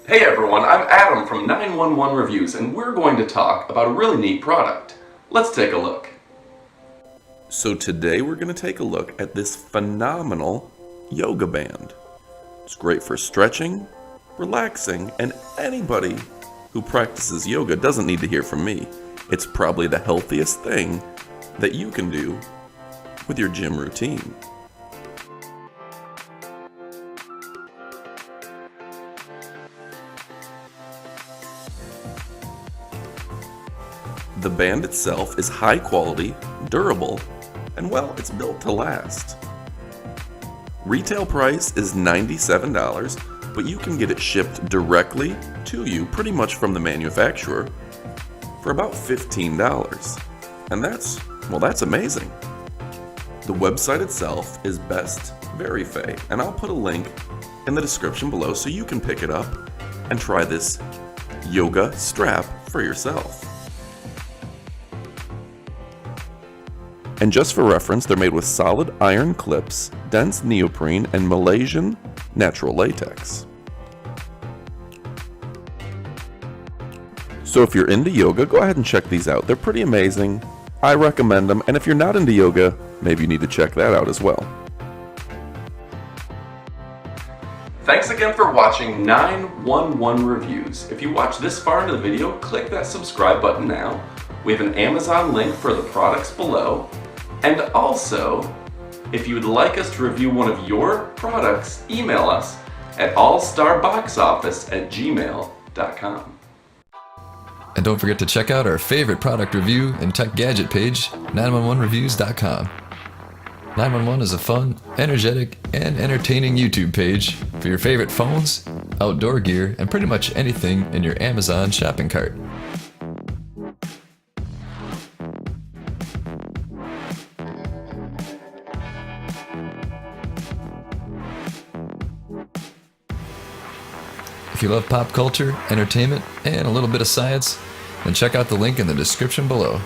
Hey everyone, I'm Adam from 911 Reviews, and we're going to talk about a really neat product. Let's take a look. So today we're going to take a look at this phenomenal yoga band. It's great for stretching, relaxing, and anybody who practices yoga doesn't need to hear from me. It's probably the healthiest thing that you can do with your gym routine. The band itself is high quality, durable, and well, it's built to last. Retail price is $97, but you can get it shipped directly to you pretty much from the manufacturer for about $15. And that's amazing. The website itself is Best Verify, and I'll put a link in the description below so you can pick it up and try this yoga strap for yourself. And just for reference, they're made with solid iron clips, dense neoprene, and Malaysian natural latex. So if you're into yoga, go ahead and check these out. They're pretty amazing. I recommend them. And if you're not into yoga, maybe you need to check that out as well. Thanks again for watching 911 Reviews. If you watched this far into the video, click that subscribe button now. We have an Amazon link for the products below. And also, if you would like us to review one of your products, email us at allstarboxoffice@gmail.com. And don't forget to check out our favorite product review and tech gadget page, 911reviews.com. 911 is a fun, energetic, and entertaining YouTube page for your favorite phones, outdoor gear, and pretty much anything in your Amazon shopping cart. If you love pop culture, entertainment, and a little bit of science, then check out the link in the description below.